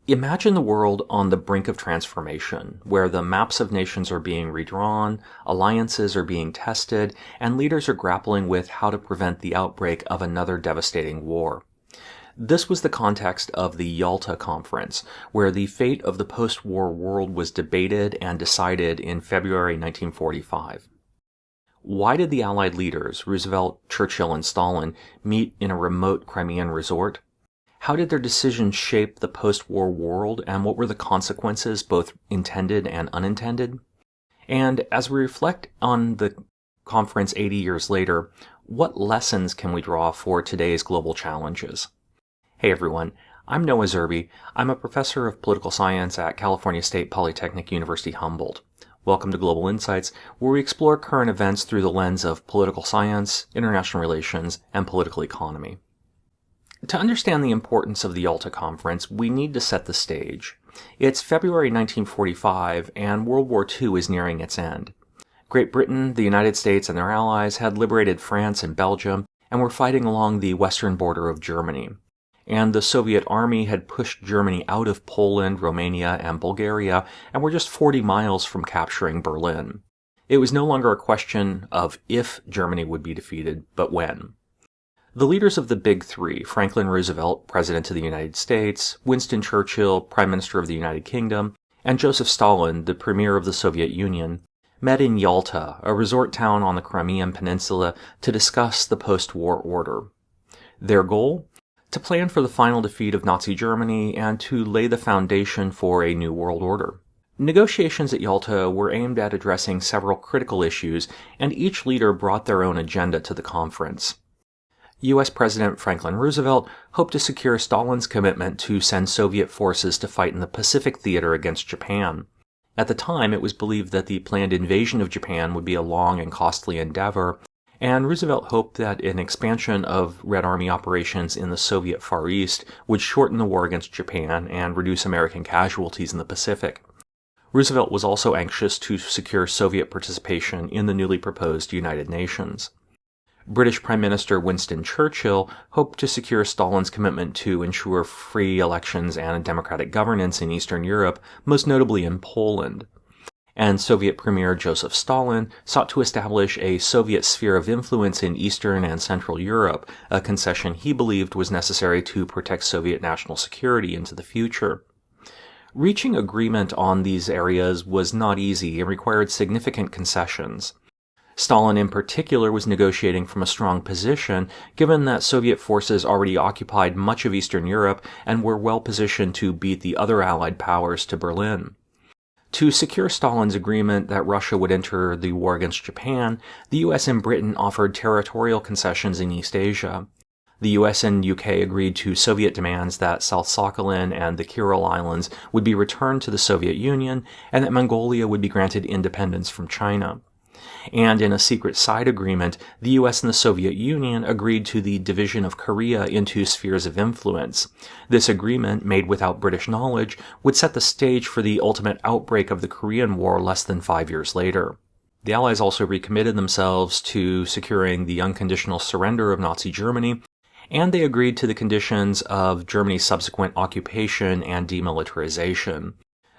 Imagine the world on the brink of transformation, where the maps of nations are being redrawn, alliances are being tested, and leaders are grappling with how to prevent the outbreak of another devastating war. This was the context of the Yalta Conference, where the fate of the post-war world was debated and decided in February 1945. Why did the Allied leaders, Roosevelt, Churchill, and Stalin, meet in a remote Crimean resort? How did their decisions shape the post-war world, and what were the consequences, both intended and unintended? And as we reflect on the conference 80 years later, what lessons can we draw for today's global challenges? Hey everyone, I'm Noah Zerbe. I'm a professor of political science at California State Polytechnic University Humboldt. Welcome to Global Insights, where we explore current events through the lens of political science, international relations, and political economy. To understand the importance of the Yalta Conference, we need to set the stage. It's February 1945, and World War II is nearing its end. Great Britain, the United States, and their allies had liberated France and Belgium, and were fighting along the western border of Germany. And the Soviet army had pushed Germany out of Poland, Romania, and Bulgaria, and were just 40 miles from capturing Berlin. It was no longer a question of if Germany would be defeated, but when. The leaders of the Big Three, Franklin Roosevelt, President of the United States, Winston Churchill, Prime Minister of the United Kingdom, and Joseph Stalin, the Premier of the Soviet Union, met in Yalta, a resort town on the Crimean Peninsula, to discuss the post-war order. Their goal? To plan for the final defeat of Nazi Germany and to lay the foundation for a new world order. Negotiations at Yalta were aimed at addressing several critical issues, and each leader brought their own agenda to the conference. U.S. President Franklin Roosevelt hoped to secure Stalin's commitment to send Soviet forces to fight in the Pacific theater against Japan. At the time, it was believed that the planned invasion of Japan would be a long and costly endeavor, and Roosevelt hoped that an expansion of Red Army operations in the Soviet Far East would shorten the war against Japan and reduce American casualties in the Pacific. Roosevelt was also anxious to secure Soviet participation in the newly proposed United Nations. British Prime Minister Winston Churchill hoped to secure Stalin's commitment to ensure free elections and democratic governance in Eastern Europe, most notably in Poland. And Soviet Premier Joseph Stalin sought to establish a Soviet sphere of influence in Eastern and Central Europe, a concession he believed was necessary to protect Soviet national security into the future. Reaching agreement on these areas was not easy and required significant concessions. Stalin in particular was negotiating from a strong position, given that Soviet forces already occupied much of Eastern Europe and were well positioned to beat the other Allied powers to Berlin. To secure Stalin's agreement that Russia would enter the war against Japan, the US and Britain offered territorial concessions in East Asia. The US and UK agreed to Soviet demands that South Sakhalin and the Kuril Islands would be returned to the Soviet Union and that Mongolia would be granted independence from China. And in a secret side agreement, the US and the Soviet Union agreed to the division of Korea into spheres of influence. This agreement, made without British knowledge, would set the stage for the ultimate outbreak of the Korean War less than 5 years later. The Allies also recommitted themselves to securing the unconditional surrender of Nazi Germany, and they agreed to the conditions of Germany's subsequent occupation and demilitarization.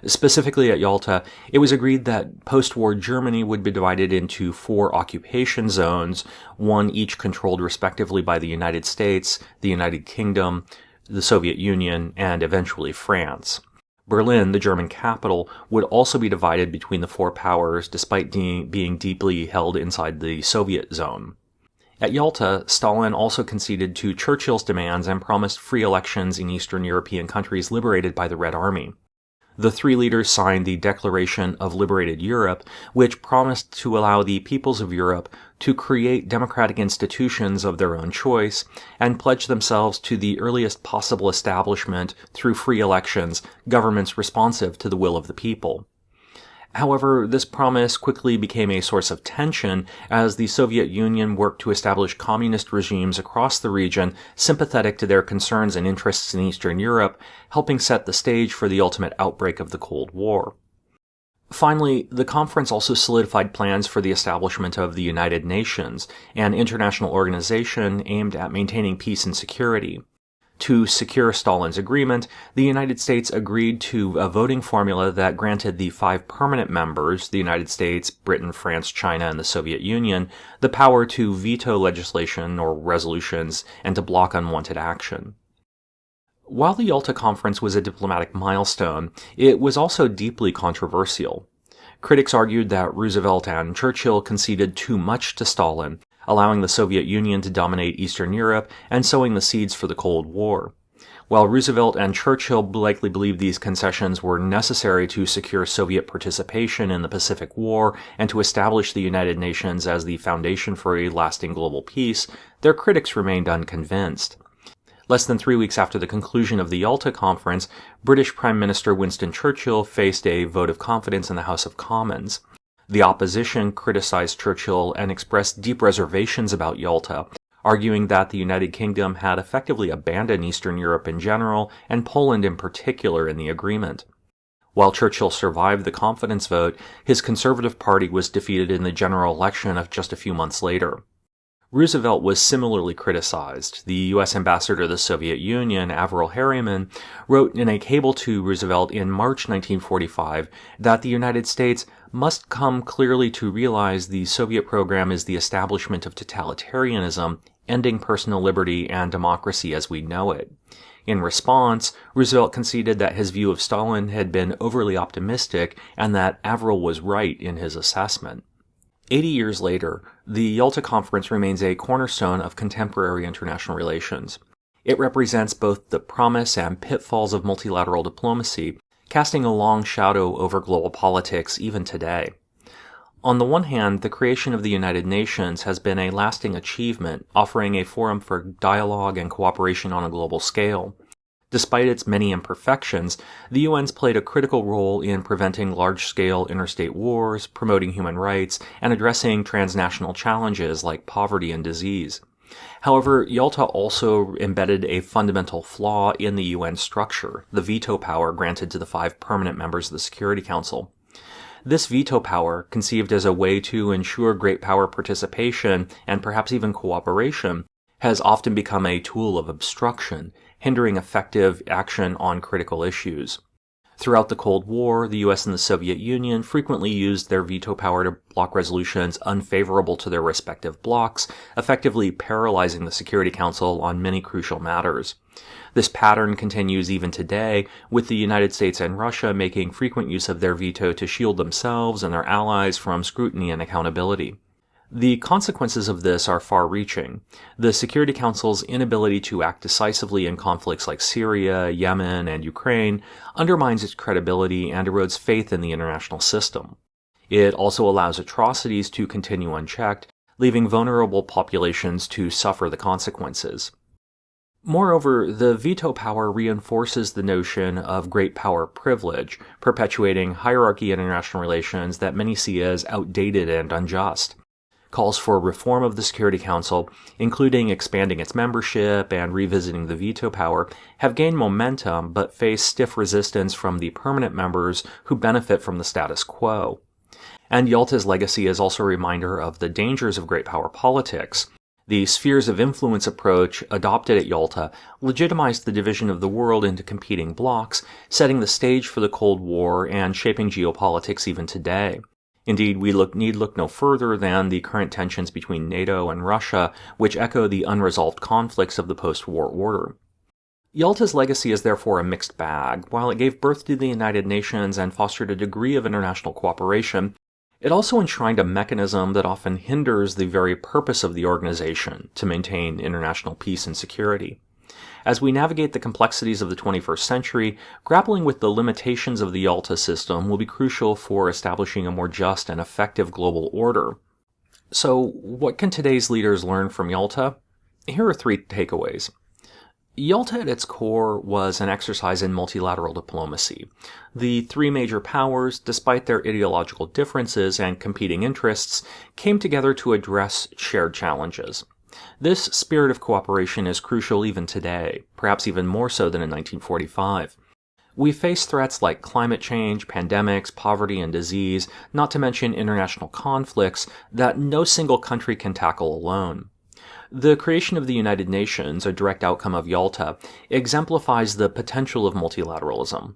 Specifically at Yalta, it was agreed that post-war Germany would be divided into 4 occupation zones, one each controlled respectively by the United States, the United Kingdom, the Soviet Union, and eventually France. Berlin, the German capital, would also be divided between the 4 powers despite being deeply held inside the Soviet zone. At Yalta, Stalin also conceded to Churchill's demands and promised free elections in Eastern European countries liberated by the Red Army. The 3 leaders signed the Declaration of Liberated Europe, which promised to allow the peoples of Europe to create democratic institutions of their own choice and pledge themselves to the earliest possible establishment, through free elections, governments responsive to the will of the people. However, this promise quickly became a source of tension as the Soviet Union worked to establish communist regimes across the region sympathetic to their concerns and interests in Eastern Europe, helping set the stage for the ultimate outbreak of the Cold War. Finally, the conference also solidified plans for the establishment of the United Nations, an international organization aimed at maintaining peace and security. To secure Stalin's agreement, the United States agreed to a voting formula that granted the 5 permanent members, the United States, Britain, France, China, and the Soviet Union, the power to veto legislation or resolutions and to block unwanted action. While the Yalta Conference was a diplomatic milestone, it was also deeply controversial. Critics argued that Roosevelt and Churchill conceded too much to Stalin, allowing the Soviet Union to dominate Eastern Europe and sowing the seeds for the Cold War. While Roosevelt and Churchill likely believed these concessions were necessary to secure Soviet participation in the Pacific War and to establish the United Nations as the foundation for a lasting global peace, their critics remained unconvinced. Less than 3 weeks after the conclusion of the Yalta Conference, British Prime Minister Winston Churchill faced a vote of confidence in the House of Commons. The opposition criticized Churchill and expressed deep reservations about Yalta, arguing that the United Kingdom had effectively abandoned Eastern Europe in general and Poland in particular in the agreement. While Churchill survived the confidence vote, his Conservative Party was defeated in the general election of just a few months later. Roosevelt was similarly criticized. The U.S. ambassador to the Soviet Union, Averell Harriman, wrote in a cable to Roosevelt in March 1945 that the United States must come clearly to realize the Soviet program is the establishment of totalitarianism, ending personal liberty and democracy as we know it. In response, Roosevelt conceded that his view of Stalin had been overly optimistic and that Averell was right in his assessment. 80 years later, the Yalta Conference remains a cornerstone of contemporary international relations. It represents both the promise and pitfalls of multilateral diplomacy, casting a long shadow over global politics even today. On the one hand, the creation of the United Nations has been a lasting achievement, offering a forum for dialogue and cooperation on a global scale. Despite its many imperfections, the UN's played a critical role in preventing large-scale interstate wars, promoting human rights, and addressing transnational challenges like poverty and disease. However, Yalta also embedded a fundamental flaw in the UN structure, the veto power granted to the 5 permanent members of the Security Council. This veto power, conceived as a way to ensure great power participation and perhaps even cooperation, has often become a tool of obstruction, hindering effective action on critical issues. Throughout the Cold War, the US and the Soviet Union frequently used their veto power to block resolutions unfavorable to their respective blocs, effectively paralyzing the Security Council on many crucial matters. This pattern continues even today, with the United States and Russia making frequent use of their veto to shield themselves and their allies from scrutiny and accountability. The consequences of this are far-reaching. The Security Council's inability to act decisively in conflicts like Syria, Yemen, and Ukraine undermines its credibility and erodes faith in the international system. It also allows atrocities to continue unchecked, leaving vulnerable populations to suffer the consequences. Moreover, the veto power reinforces the notion of great power privilege, perpetuating hierarchy in international relations that many see as outdated and unjust. Calls for reform of the Security Council, including expanding its membership and revisiting the veto power, have gained momentum but face stiff resistance from the permanent members who benefit from the status quo. And Yalta's legacy is also a reminder of the dangers of great power politics. The spheres of influence approach adopted at Yalta legitimized the division of the world into competing blocs, setting the stage for the Cold War and shaping geopolitics even today. Indeed, we need look no further than the current tensions between NATO and Russia, which echo the unresolved conflicts of the post-war order. Yalta's legacy is therefore a mixed bag. While it gave birth to the United Nations and fostered a degree of international cooperation, it also enshrined a mechanism that often hinders the very purpose of the organization to maintain international peace and security. As we navigate the complexities of the 21st century, grappling with the limitations of the Yalta system will be crucial for establishing a more just and effective global order. So, what can today's leaders learn from Yalta? Here are 3 takeaways. Yalta at its core was an exercise in multilateral diplomacy. The 3 major powers, despite their ideological differences and competing interests, came together to address shared challenges. This spirit of cooperation is crucial even today, perhaps even more so than in 1945. We face threats like climate change, pandemics, poverty, and disease, not to mention international conflicts, that no single country can tackle alone. The creation of the United Nations, a direct outcome of Yalta, exemplifies the potential of multilateralism.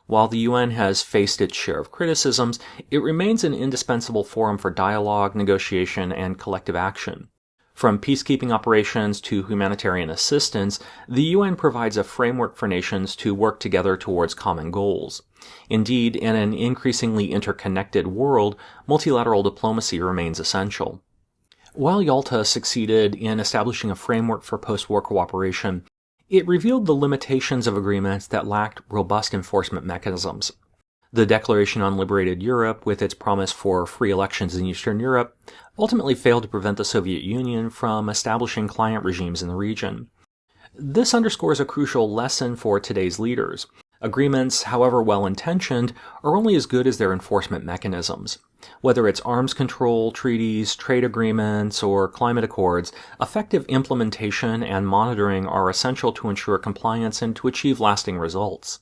While the UN has faced its share of criticisms, it remains an indispensable forum for dialogue, negotiation, and collective action. From peacekeeping operations to humanitarian assistance, the UN provides a framework for nations to work together towards common goals. Indeed, in an increasingly interconnected world, multilateral diplomacy remains essential. While Yalta succeeded in establishing a framework for post-war cooperation, it revealed the limitations of agreements that lacked robust enforcement mechanisms. The Declaration on Liberated Europe, with its promise for free elections in Eastern Europe, ultimately failed to prevent the Soviet Union from establishing client regimes in the region. This underscores a crucial lesson for today's leaders. Agreements, however well-intentioned, are only as good as their enforcement mechanisms. Whether it's arms control, treaties, trade agreements, or climate accords, effective implementation and monitoring are essential to ensure compliance and to achieve lasting results.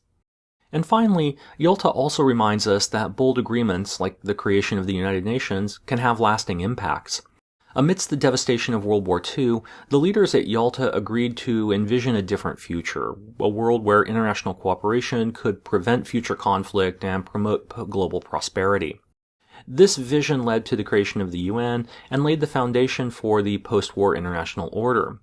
And finally, Yalta also reminds us that bold agreements, like the creation of the United Nations, can have lasting impacts. Amidst the devastation of World War II, the leaders at Yalta agreed to envision a different future, a world where international cooperation could prevent future conflict and promote global prosperity. This vision led to the creation of the UN and laid the foundation for the post-war international order.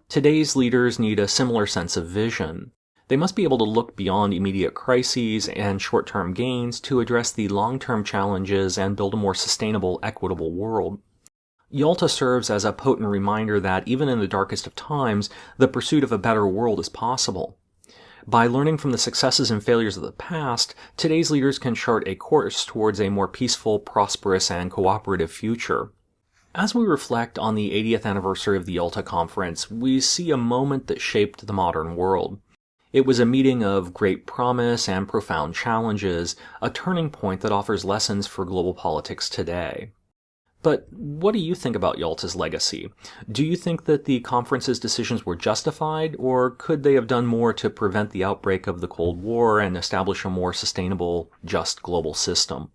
Today's leaders need a similar sense of vision. They must be able to look beyond immediate crises and short-term gains to address the long-term challenges and build a more sustainable, equitable world. Yalta serves as a potent reminder that even in the darkest of times, the pursuit of a better world is possible. By learning from the successes and failures of the past, today's leaders can chart a course towards a more peaceful, prosperous, and cooperative future. As we reflect on the 80th anniversary of the Yalta Conference, we see a moment that shaped the modern world. It was a meeting of great promise and profound challenges, a turning point that offers lessons for global politics today. But what do you think about Yalta's legacy? Do you think that the conference's decisions were justified, or could they have done more to prevent the outbreak of the Cold War and establish a more sustainable, just global system?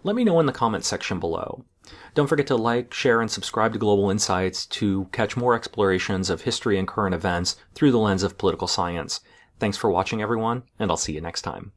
Let me know in the comments section below. Don't forget to like, share, and subscribe to Global Insights to catch more explorations of history and current events through the lens of political science. Thanks for watching, everyone, and I'll see you next time.